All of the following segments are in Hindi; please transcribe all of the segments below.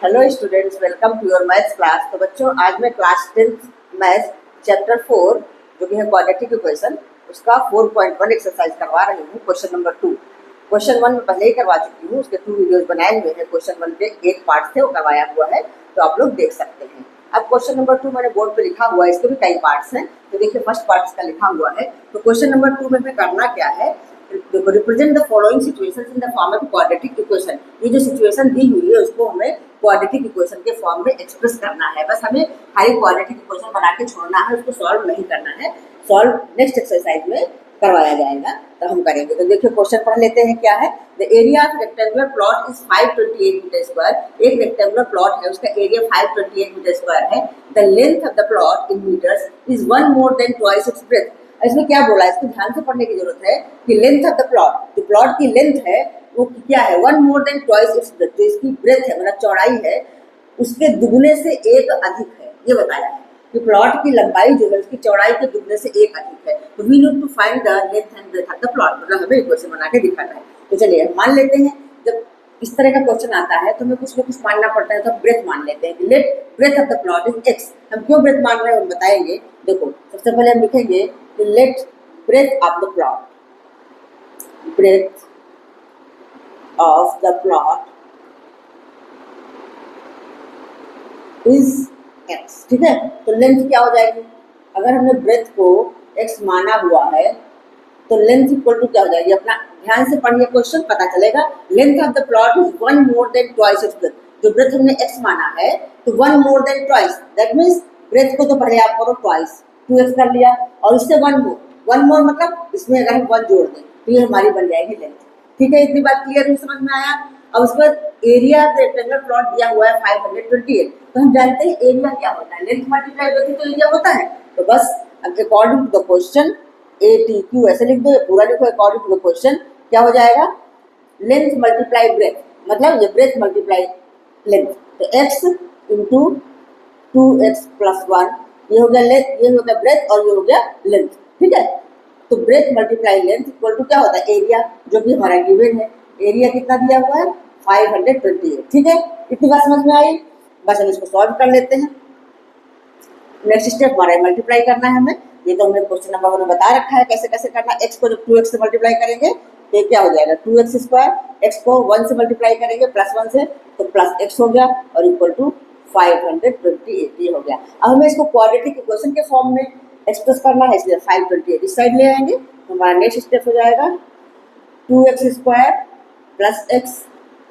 Hello students, welcome to your maths class. तो बच्चों, आज मैं क्लास 10th मैथ्स चैप्टर 4 जो कि है क्वाड्रेटिक इक्वेशन, उसका 4.1 एक्सरसाइज करवा रही हूँ। Question number 2। क्वेश्चन 1 में पहले ही करवा चुकी हूँ, उसके 2 वीडियोस बनाए हुए हैं। क्वेश्चन 1 के एक पार्ट थे, वो करवाया हुआ है, तो आप लोग देख सकते हैं। अब क्वेश्चन नंबर 2 मैंने बोर्ड पे लिखा हुआ है, इसके भी कई पार्ट्स हैं। तो देखिए, फर्स्ट पार्ट इसका लिखा हुआ है। तो क्वेश्चन नंबर 2 में हमें करना क्या है, represent the following situations in the form of quadratic equation. ये जो सिचुएशन दी हुई है उसको हमें क्वाड्रेटिक इक्वेशन के फॉर्म में एक्सप्रेस करना है। बस हमें खाली क्वाड्रेटिक इक्वेशन बना के छोड़ना है, उसको सॉल्व नहीं करना है। सॉल्व नेक्स्ट एक्सरसाइज में करवाया जाएगा, तो हम करेंगे। तो देखिए, क्वेश्चन पढ़ लेते हैं क्या है। The area of rectangular plot is 528 metre square. एक रेक्टेंगुलर प्लॉट है, उसका एरिया 528 मीटर स्क्वायर है। The length of the plot in metres is 1 more than twice its breadth। इसमें क्या बोला है, इसको ध्यान से पढ़ने की जरूरत है कि लेंथ ऑफ द प्लॉट, जो प्लॉट की लेंथ है वो क्या है, 1 more than twice its breadth। जो इसकी ब्रेथ है, मतलब चौड़ाई है, उसके दुगने से एक अधिक है। ये बताया है कि प्लॉट की लंबाई जो है उसकी चौड़ाई के दुगने से एक अधिक है। तो we need to find the length and breadth of the plot, मतलब हमें इक्वेशन बना के दिखाना है। तो चलिए मान लेते हैं, जब इस तरह का क्वेश्चन आता है तो हमें कुछ न कुछ मानना पड़ता है। तो ब्रेथ मान लेते हैं कि let breadth of the plot is X. हम क्यों ब्रेथ मान रहे हैं हम बताएंगे। देखो, सबसे पहले हम लिखेंगे कि let breadth of the plot, breadth of the plot is x. ठीक है, तो लेंथ क्या हो जाएगी, अगर हमने ब्रेथ को एक्स माना हुआ है तो लेंथ इक्वल टू क्या हो जाएगी। अपना ध्यान से पढ़िए क्वेश्चन, पता चलेगा। Length of the plot is 1 more than twice its breadth। जो ब्रेथ हमने एक्स माना है तो 1 more than twice, that means breadth को तो पहले आप करो ट्वाइस, 2x कर लिया, और इससे 1 more मतलब इसमें अगर हम 1 जोड़ दें तो ये हमारी बन जाएगी लेंथ। ठीक है, इतनी बात क्लियर है, समझ में आया। अब उसके बाद एरिया ऑफ रेक्टेंगुलर प्लॉट दिया हुआ है 528। तो हम जानते हैं एरिया क्या होता है, लेंथ मल्टीप्लाई करके तो एरिया होता है। तो बस according to the question ATQ ऐसे लिख दो, पूरा लिखो। अकॉर्डिंग टू द क्वेश्चन क्या हो जाएगा, लेंथ मल्टीप्लाई ब्रेथ, मतलब ये ब्रेथ मल्टीप्लाई लेंथ। तो x इंटू 2x प्लस 1, ये हो गया लेंथ, ये हो गया ब्रेथ, और ये हो गया लेंथ। ठीक है, तो breadth multiply length equal to क्या होता है, एरिया, जो कि हमारा गिवन है। एरिया कितना दिया हुआ है, 528। ठीक है, इतनी बात समझ में आई। बस हम इसको सॉल्व कर लेते हैं। नेक्स्ट स्टेप हमारा मल्टीप्लाई करना है हमें। ये तो हमने क्वेश्चन नंबर 1 में बता रखा है कैसे कैसे करना। x को जब 2x से मल्टीप्लाई करेंगे तो ये क्या हो जाएगा, 2x स्क्वायर। x को 1 से मल्टीप्लाई करेंगे प्लस 1 से, तो प्लस x हो गया, और इक्वल टू 528 ये हो गया। अब हमें इसको क्वाड्रेटिक इक्वेशन के फॉर्म में एक्सप्रेस करना है, इसलिए 528 इस साइड ले आएंगे। तो हमारा नेक्स्ट स्टेप हो जाएगा 2x square plus x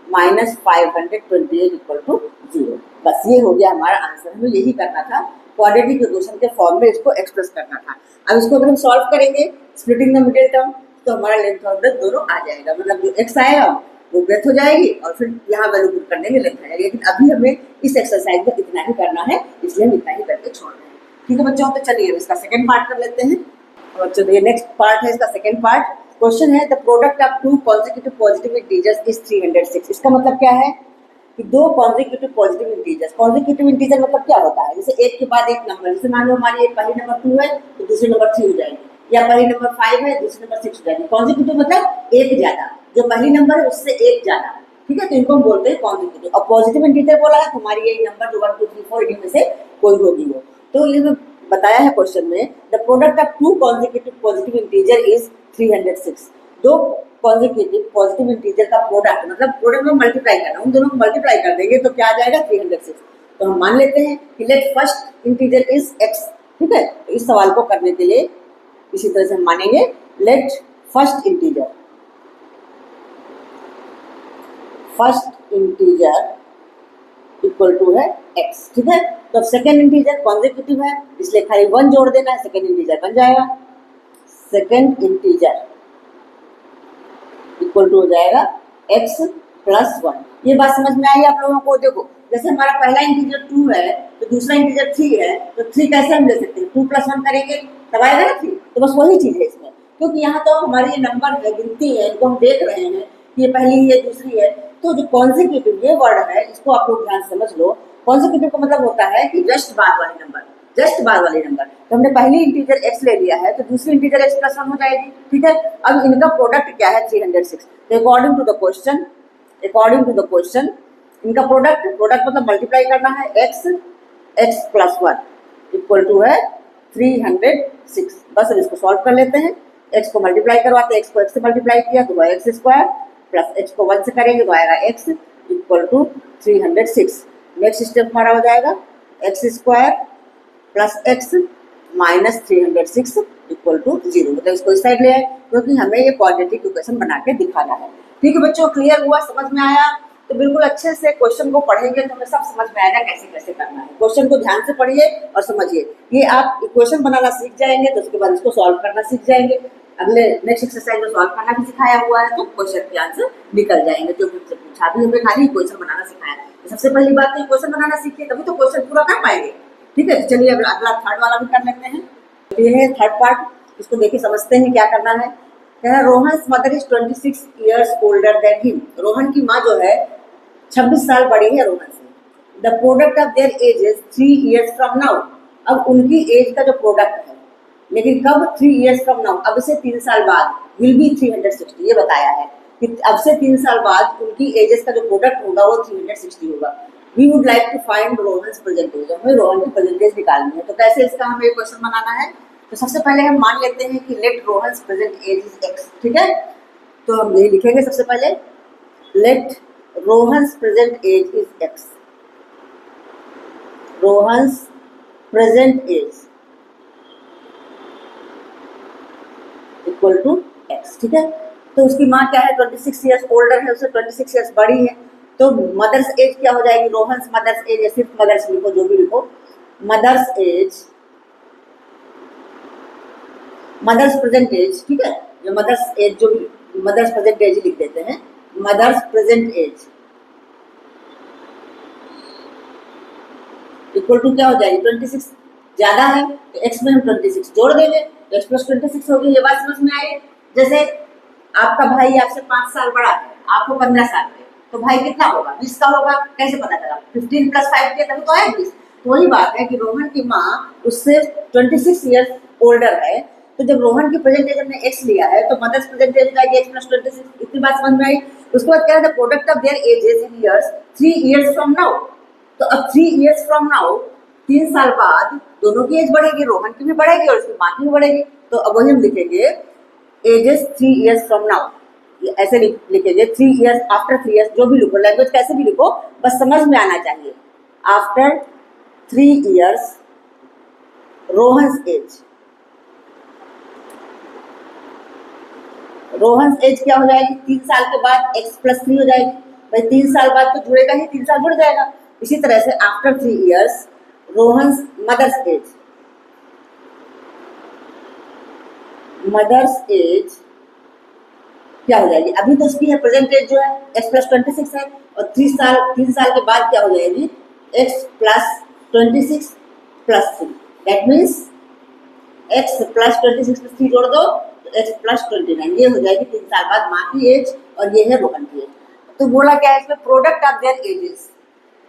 minus 528 equal to 0। बस ये हो गया हमारा आंसर। हमें यही करना था, क्वाड्रेटिक इक्वेशन के फॉर्म में इसको एक्सप्रेस करना था। अब इसको अगर हम सॉल्व करेंगे स्प्लिटिंग द मिडिल टर्म, तो हमारा लेंथ और ब्रेथ दोनों आ जाएगा। मतलब जो x आएगा वो ब्रेथ हो जाएगी, और फिर यहाँ वैल्यू पुट कर देंगे, लेंथ आ जाएगी। लेकिन अभी हमें इस एक्सरसाइज में इतना ही करना है, इसलिए हम इतना ही करके छोड़ रहे हैं। ठीक है बच्चों, तो चलिए इसका सेकेंड पार्ट कर लेते हैं। और चलिए नेक्स्ट पार्ट है इसका सेकेंड पार्ट। क्वेश्चन है the product of 2 consecutive positive integers is 306। इसका मतलब क्या है कि 2 consecutive positive integers. Positive integer मतलब क्या होता है, जैसे एक के बाद एक नंबर, जैसे मान लो हमारी एक पहली नंबर 2 है तो दूसरी नंबर 3 हो जाएगी, या पहली नंबर 5 है दूसरी नंबर 6 हो जाएगी। कॉन्जिक्यूटिव मतलब एक ज्यादा, जो पहली नंबर है उससे एक ज्यादा। ठीक है, तो इनको हम बोलते हैं कॉन्जिक्यूटिव। और पॉजिटिव इंटीजर बोला है तुम्हारी यही नंबर जो 1 2 3 4 इनमें से कोई होगी वो। तो ये बताया है क्वेश्चन में, the product of 2 consecutive positive integer is 306। 2 consecutive positive integer का प्रोडक्ट, मतलब प्रोडक्ट में मल्टीप्लाई करना, उन दोनों को मल्टीप्लाई कर देंगे तो क्या आ जाएगा, 306। तो हम मान लेते हैं कि late first integer is x। ठीक है, तो इस सवाल को करने के लिए इसी तरह से हम मानेंगे, let first integer equal to है x। ठीक है, तो सेकेंड इंटीजर कॉन्जिक्यूटिव है, इसलिए खाली 1 जोड़ देना है, सेकेंड इंटीजर बन जाएगा। सेकेंड इंटीजर इक्वल टू हो जाएगा x प्लस 1। ये बात समझ में आई आप लोगों को। देखो, जैसे हमारा पहला इंटीजर 2 है तो दूसरा इंटीजर 3 है, तो 3 कैसे हम ले सकते हैं, 2 + 1 करेंगे तब आएगा ना 3। तो बस वही चीज़ है इसमें, क्योंकि यहाँ तो हमारी ये नंबर है, गिनती है, इनको हम देख रहे हैं कि ये पहली है दूसरी है। तो जो कॉन्जिक्यूटिव ये वर्ड है, इसको आप लोग ध्यान समझ लो। कॉन्जिक्यूटिव का मतलब होता है कि जस्ट बाद वाले नंबर, जस्ट बाद वाले नंबर। तो हमने पहली इंटीजर x ले लिया है तो दूसरी इंटीजर x प्लस 1 हो जाएगी। ठीक है, अब इनका प्रोडक्ट क्या है, 306। तो अकॉर्डिंग टू द क्वेश्चन इनका प्रोडक्ट, प्रोडक्ट मतलब मल्टीप्लाई करना है, x plus one equal to है 306। बस अब इसको सॉल्व कर लेते हैं। एक्स को मल्टीप्लाई करवाते हैं, एक्स को एक्स से मल्टीप्लाई किया तो वह एक्स स्क्वायर, प्लस एक्स को वन से करेंगे तो आएगा x equal to 306। Next step हमारा हो जाएगा x square plus x minus 306 equal to 0। मतलब इसको इस साइड ले आए क्योंकि हमें ये क्वाड्रेटिक इक्वेशन बना के दिखाना है। ठीक है बच्चों, क्लियर हुआ, समझ में आया? तो बिल्कुल अच्छे से क्वेश्चन को पढ़ेंगे तो हमें सब समझ में आएगा कैसे कैसे करना है। क्वेश्चन को ध्यान से पढ़िए और समझिए। ये आप इक्वेशन बनाना सीख जाएंगे तो उसके बाद इसको सॉल्व करना सीख जाएंगे। अगले नेक्स्ट एक्सरसाइज में सॉल्व करना भी सिखाया हुआ है तो क्वेश्चन के आंसर निकल जाएंगे। जो मुझसे पूछा भी हमें खाली इक्वेशन बनाना सिखाया। तो सबसे पहली बात तो इक्वेशन बनाना सीखिए तभी तो क्वेश्चन पूरा कर पाएंगे। ठीक है, चलिए अगला थर्ड वाला भी कर लेते हैं। तो ये है थर्ड पार्ट, इसको देखिए समझते हैं क्या करना है। कह रहा Rohan mother is 26 years older than him. Rohan की माँ जो है 26 साल बड़ी है रोहन से। The product of their age is 3 years from now. अब उनकी एज का जो प्रोडक्ट है, लेकिन कब 3 ईयर्स फ्रॉम नाउ, अब से 3 साल बाद, विल बी 360। ये बताया है कि अब से 3 साल बाद उनकी एजेस का जो प्रोडक्ट होगा वो 360 होगा। We would like to find Rohan present age. हमें रोहन की प्रेजेंट एज निकालनी है। तो कैसे इसका हमें क्वेश्चन बनाना है? तो सबसे पहले हम मान लेते हैं कि let Rohan present age is x. ठीक है, तो हम ये लिखेंगे सबसे पहले let Rohan present age is x. Rohan present age equal to x. ठीक है, तो उसकी माँ क्या है 26 ईयर्स ओल्डर है, उससे 26 ईयर्स बड़ी है। तो मदर्स एज क्या हो जाएगी? रोहन मदर्स एज, या सिर्फ मदर्स लिखो, जो भी लिखो, mother's age, mother's present age. ठीक है, जो मदर्स एज, जो भी मदर्स प्रेजेंट एज लिख देते हैं, mother's present age equal to क्या हो जाएगी? 26 ज्यादा है तो एक्स में हम 26 जोड़ देंगे, एक्स प्लस 26 होगी। ये बात समझ में आई? जैसे आपका भाई आपसे 5 साल बड़ा है, आपको 15 साल है, तो भाई कितना होगा? 20 का होगा। कैसे पता चला? 15 प्लस 5 के तभी तो है 20। तो वही बात है कि रोहन की माँ उससे 26 ईयर्स ओल्डर है। तो जब रोहन की प्रेजेंट एज हमने एक्स लिया है तो मदर्स प्रेजेंट एज जाएगी एक्स प्लस 26। इतनी बात समझ में आई? उसके बाद क्या है? The product of there edges in years 3 years from now. तो अब 3 ईयर्स फ्रॉम नाउ, 3 साल बाद दोनों की एज बढ़ेगी, रोहन की भी बढ़ेगी और उसकी माँ की भी बढ़ेगी। तो अब वही हम लिखेंगे एजेस 3 ईयर्स फ्रॉम नाउ। ऐसे लिखेंगे 3 ईयर्स, आफ्टर 3 ईयर्स, जो भी लिखो, लैंग्वेज कैसे भी लिखो, बस समझ में आना चाहिए। After 3 years Rohan age, Rohan age क्या हो जाएगी? 3 साल के बाद x प्लस 3 हो जाएगी। भाई 3 साल बाद तो जुड़ेगा ही, 3 साल जुड़ जाएगा। इसी तरह से after 3 years Rohan mother's age, mother's age क्या हो जाएगी? अभी तो उसकी है प्रेजेंट एज जो है x प्लस 26 है, और 3 साल के बाद क्या हो जाएगी? x plus 26 plus 3। That means x plus 26 plus 3 जोड़ दो तो x प्लस 29। ये हो जाएगी 3 साल बाद माँ की एज, और ये है रोहन की एज। तो बोला क्या है इसमें? प्रोडक्ट ऑफ देयर एजेस,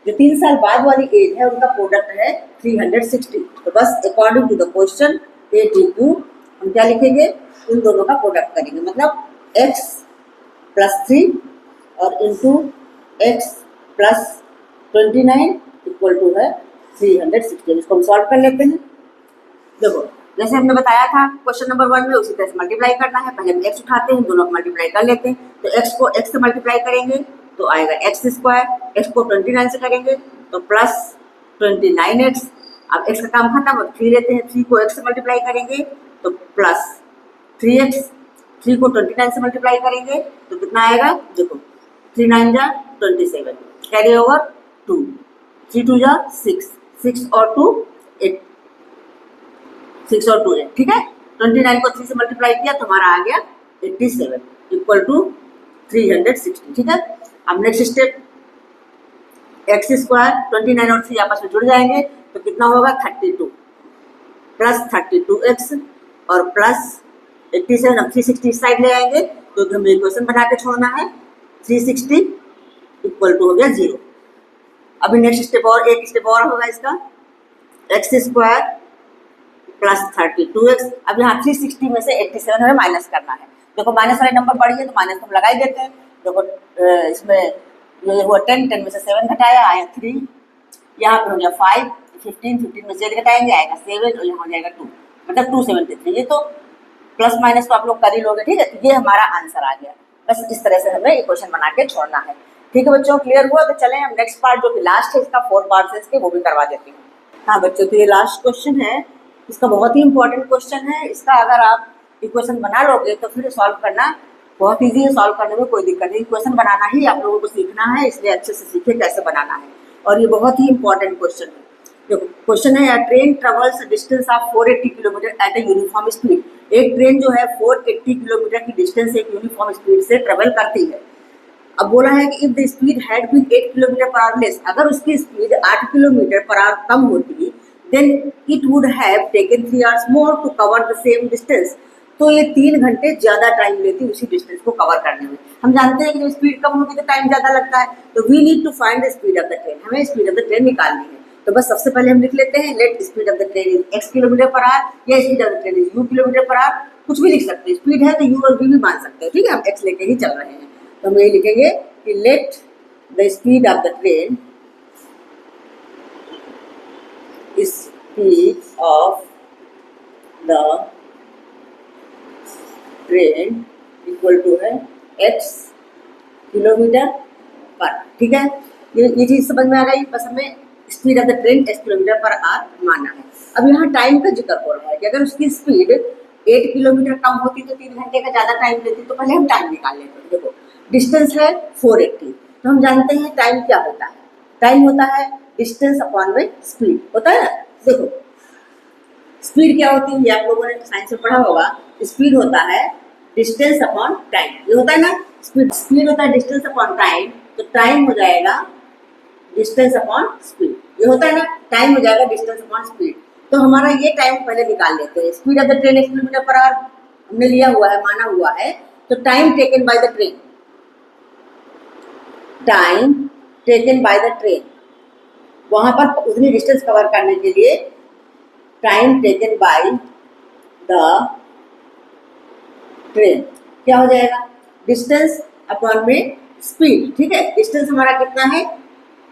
जो 3 साल बाद वाली एज है उनका प्रोडक्ट है 360। तो बस according to the question A2 हम क्या लिखेंगे? इन दोनों का प्रोडक्ट करेंगे, मतलब x प्लस 3 और into x plus 29 equal to है 360। इसको हम सॉल्व कर लेते हैं। देखो जैसे हमने बताया था क्वेश्चन नंबर 1 में, उसी तरह से मल्टीप्लाई करना है। पहले हम x उठाते हैं, दोनों को मल्टीप्लाई कर लेते हैं। तो x को x से मल्टीप्लाई करेंगे तो आएगा एक्स स्क्वायर, x को 29 से करेंगे तो प्लस 29x। अब x का काम खत्म, अब 3 लेते हैं, 3 को x से मल्टीप्लाई करेंगे तो प्लस 3x, 3 को 29 से मल्टीप्लाई करेंगे तो कितना आएगा? देखो 3 9 जा 27, कैरी ओवर 2, 3 2 जा 6, 6 और 2 8, 6 और 2 8। ठीक है, 29 को 3 से मल्टीप्लाई किया तो हमारा आ गया 87 इक्वल टू 360। ठीक है, अब नेक्स्ट स्टेप एक्स स्क्वायर, 29 और 3 आपस में जुड़ जाएंगे तो कितना होगा? 32 प्लस 32x और प्लस 87। अब 360 साइड ले आएंगे क्योंकि हमें इक्वेशन बना के छोड़ना है। 360 इक्वल टू हो गया 0। अभी नेक्स्ट स्टेप और एक स्टेप और होगा इसका, एक्स स्क्वायर प्लस 32x। अब यहाँ 360 में से 87 हमें माइनस करना है। देखो माइनस वाले नंबर बढ़ी है तो माइनस हम लगा ही देते हैं। देखो इसमें ये हुआ 10, 10 में से 7 घटाया आया 3, यहाँ पे हो गया 5, 15, 15 में से 8 घटाएंगे आएगा 7 और यहाँ हो जाएगा 2, मतलब 273। ये तो प्लस माइनस तो आप लोग कर ही लोगे, ठीक है। तो ये हमारा आंसर आ गया। बस इस तरह से हमें इक्वेशन बना के छोड़ना है, ठीक है बच्चों। क्लियर हुआ? तो चलें हम नेक्स्ट पार्ट जो कि लास्ट है, इसका 4 पार्ट है इसके, वो भी करवा देती हूँ। हाँ बच्चों, तो ये लास्ट क्वेश्चन है, इसका बहुत ही इंपॉर्टेंट क्वेश्चन है। इसका अगर आप इक्वेशन बना लोगे तो फिर सॉल्व करना बहुत ईजी है, सॉल्व करने में कोई दिक्कत नहीं। क्वेश्चन बनाना ही आप लोगों को सीखना है, इसलिए अच्छे से सीखें कैसे बनाना है। और ये बहुत ही इंपॉर्टेंट क्वेश्चन है। देखो क्वेश्चन है, train travels distance of 480 kilometre at a uniform speed. एक ट्रेन जो है 480 किलोमीटर की डिस्टेंस एक यूनिफॉर्म स्पीड से ट्रेवल करती है। अब बोला है कि if the speed had been 8 kilometre per hour less, अगर उसकी स्पीड 8 किलोमीटर पर आवर कम होती, then it would have taken 3 hours more to cover the same distance. तो ये 3 घंटे ज्यादा टाइम लेती उसी डिस्टेंस को कवर करने में। हम जानते हैं कि जब स्पीड कम होगी तो टाइम ज्यादा लगता है, तो we need to find the speed of the train. हमें स्पीड ऑफ द ट्रेन निकालनी है। तो बस सबसे पहले हम लिख लेते हैं, let speed of the train is x kilometre per hour, या speed of the train is u kilometre per hour, कुछ भी लिख सकते हैं। स्पीड है तो u और v भी मान सकते हैं, ठीक है। हम x लेके ही चल रहे हैं, तो हम यही लिखेंगे कि let the speed of the train, speed of the train equal to है x किलोमीटर पर, ठीक है। ये चीज समझ में आ गई। बस हमें speed of the train x kilometre per our मानना है। अब यहाँ टाइम का जिक्र हो रहा है कि अगर उसकी स्पीड 8 किलोमीटर कम होती तो 3 घंटे का ज्यादा टाइम लेती, तो पहले हम टाइम निकाल लेते हैं। देखो डिस्टेंस है 480, तो हम जानते हैं टाइम क्या होता है। टाइम होता है डिस्टेंस अपॉन में स्पीड, होता है ना। देखो स्पीड क्या होती है, ये आप लोगों ने साइंस में पढ़ा होगा। स्पीड होता है डिस्टेंस अपॉन टाइम, ये होता है ना। स्पीड होता है डिस्टेंस अपॉन टाइम, तो टाइम हो जाएगा डिस्टेंस अपॉन स्पीड, ये होता है ना। टाइम हो जाएगा डिस्टेंस अपॉन स्पीड। तो हमारा ये टाइम पहले निकाल लेते हैं। Speed of the train 1 kilometre per our हमने लिया हुआ है, माना हुआ है। तो time taken by the train, time taken by the train, वहां पर उतनी डिस्टेंस कवर करने के लिए time taken by the train क्या हो जाएगा, डिस्टेंस अपॉन में स्पीड, ठीक है। डिस्टेंस हमारा कितना है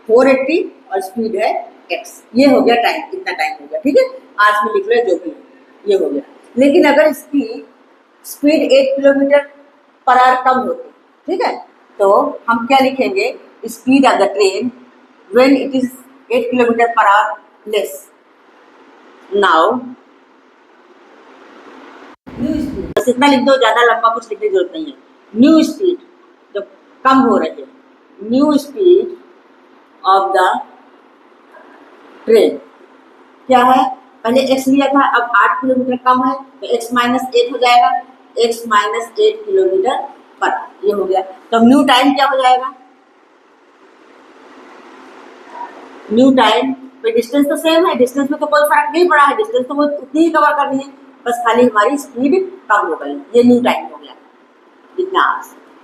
480 और स्पीड है x। ये हो गया टाइम, कितना टाइम हो गया, ठीक है। आज में लिख लो जो भी ये हो गया। लेकिन अगर इसकी स्पीड 8 किलोमीटर पर आवर कम होती, ठीक है, तो हम क्या लिखेंगे, speed of the train when it is 8 kilometre per hour less. Now बस इतना लिख दो, ज्यादा लंबा कुछ लिखने की जरूरत नहीं है। न्यू स्पीड जब कम हो रही है, new speed of the train क्या है, पहले x लिया था, अब 8 किलोमीटर कम है तो x माइनस 8 हो जाएगा, x माइनस 8 किलोमीटर पर, ये हो गया। तो न्यू टाइम क्या हो जाएगा, न्यू टाइम पे डिस्टेंस तो सेम है, डिस्टेंस में तो कोई फर्क नहीं पड़ा है, डिस्टेंस तो वो उतनी ही कवर करनी है, बस खाली हमारी स्पीड कम हो गई, ये न्यू टाइम हो गया इतना,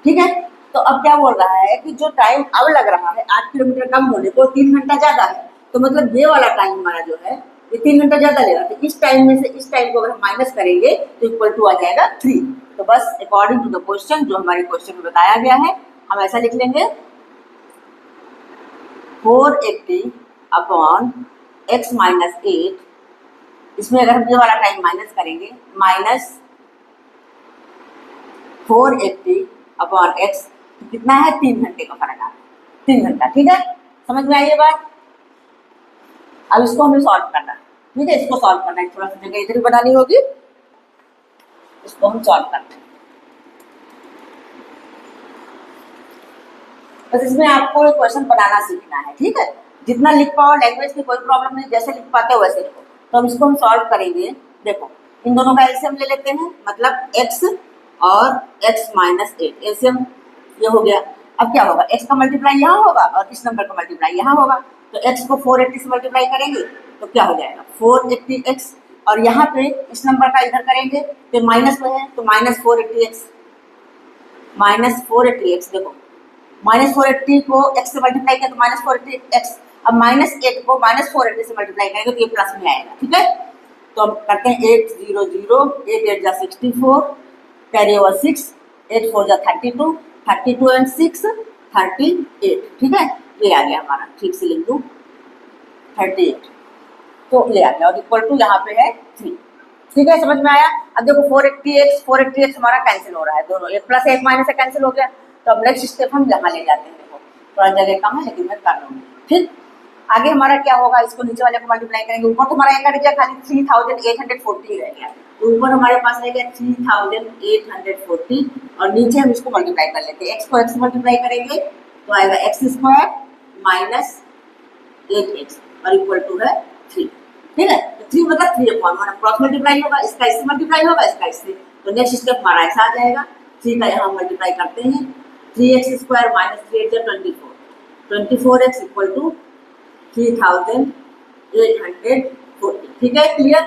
ठीक है। तो अब क्या बोल रहा है कि जो टाइम अब लग रहा है 8 किलोमीटर कम होने को 3 घंटा ज्यादा है, तो मतलब ये वाला टाइम हमारा जो है ये 3 घंटा ज्यादा लेगा। तो इस टाइम में से इस टाइम को अगर हम माइनस करेंगे तो इक्वल टू आ जाएगा 3। तो बस अकॉर्डिंग टू द क्वेश्चन जो हमारे क्वेश्चन में बताया गया है हम ऐसा लिख लेंगे 480 अपॉन x माइनस 8, इसमें अगर हम ये वाला टाइम माइनस करेंगे, माइनस 480 अपॉन x, तो कितना है 3 घंटे का फर्क आ रहा है, 3 घंटा, ठीक है। समझ में आई ये बात। अब इसको हमें सॉल्व करना है, ठीक है। इसको सॉल्व करना है, थोड़ा सा जगह इधर ही बनानी होगी, इसको हम सॉल्व करते हैं। बस इसमें आपको एक क्वेश्चन बनाना सीखना है, ठीक है। जितना लिख पाओ, लैंग्वेज की कोई प्रॉब्लम नहीं, जैसे लिख पाते हो वैसे लिखो। तो हम इसको हम सॉल्व करेंगे। देखो इन दोनों का एलसीएम ले लेते हैं, मतलब x और x माइनस 8, एलसीएम ये हो गया। अब क्या होगा, x का मल्टीप्लाई यहाँ होगा और इस नंबर का मल्टीप्लाई यहाँ होगा, तो x को 480 से मल्टीप्लाई करेंगे तो क्या हो जाएगा 480x, और यहाँ पे इस नंबर का इधर करेंगे तो माइनस में है तो माइनस 480x, माइनस 480x। देखो माइनस 480 को x से मल्टीप्लाई किया तो माइनस 480x, अब माइनस 8 को माइनस 480 से मल्टीप्लाई करेंगे तो ये प्लस में आएगा, ठीक है। तो हम करते हैं 800, 8 8 जा 64, कैरी ओवर 6, 8 4 जा 32, 32 एंड 6 38, ठीक है, ये आ गया हमारा, ठीक से लिख दूँ 38, तो ये आ गया और इक्वल टू यहाँ पे है 3, ठीक है, समझ में आया। अब देखो 480x हमारा कैंसिल हो रहा है, दोनों एक प्लस एक माइनस से कैंसिल हो गया, तो अब नेक्स्ट स्टेप हम यहाँ ले जाते हैं। देखो थोड़ा जगह कम है लेकिन मैं कर लूँगी, ठीक। आगे हमारा क्या होगा, इसको नीचे वाले को मल्टीप्लाई करेंगे, ऊपर तो हमारा एक कट गया, खाली 3840 रह गया, तो ऊपर हमारे पास रह गया 3840 और नीचे हम इसको मल्टीप्लाई कर लेते हैं, एक्स को एक्स मल्टीप्लाई करेंगे तो आएगा x² माइनस 8x और इक्वल टू है 3, ठीक है, तो 3 मतलब 3/1 क्रॉस मल्टीप्लाई होगा, इसका इससे मल्टीप्लाई होगा, इसका इससे, तो नेक्स्ट स्टेप हमारा ऐसा आ जाएगा, 3 का यहाँ मल्टीप्लाई करते हैं, 3x² minus 3 × 24x equal to 3840, ठीक है, क्लियर।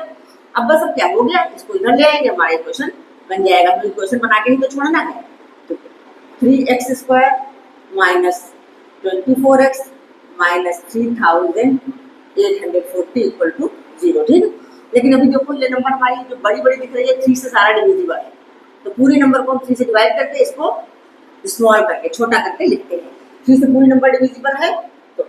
अब बस अब क्या हो गया, इसको इधर ले आएंगे, हमारा इक्वेशन बन जाएगा, तो इक्वेशन बना के ही तो छोड़ना है, तो 3x² minus 24x minus 3840 equal to 0, ठीक है। लेकिन अभी देखो ये नंबर हमारी जो बड़ी बड़ी दिख रही है 3 से सारा डिविजिबल है, तो पूरी नंबर को हम 3 से डिवाइड करके इसको स्मॉल करके छोटा करके लिखते हैं, 3 से पूरी नंबर डिविजिबल है, तो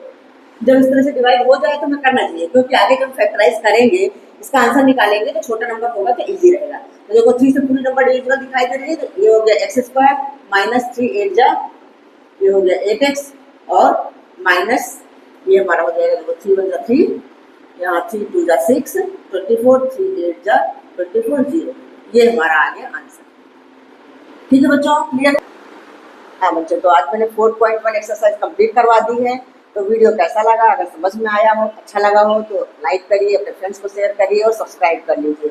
जब इस तरह से डिवाइड हो जाए तो हमें करना चाहिए, क्योंकि आगे जब फैक्टराइज करेंगे इसका आंसर निकालेंगे तो छोटा नंबर होगा तो इजी रहेगा। तो देखो 3 से पूरी नंबर डिविजिबल दिखाई दे रही है, तो ये हो गया x² माइनस 3 8 जा, ये हो गया 8x और माइनस ये हमारा हो जाएगा, देखो 3 1 3, यहाँ 3 2 6, 24 3 8 जा 24 0, ये हमारा आ गया आंसर, ठीक है बच्चों, क्लियर। हाँ बच्चों, तो आज मैंने 4.1 एक्सरसाइज कंप्लीट करवा दी है, तो वीडियो कैसा लगा, अगर समझ में आया हो, अच्छा लगा हो तो लाइक करिए, अपने फ्रेंड्स को शेयर करिए और सब्सक्राइब कर लीजिए।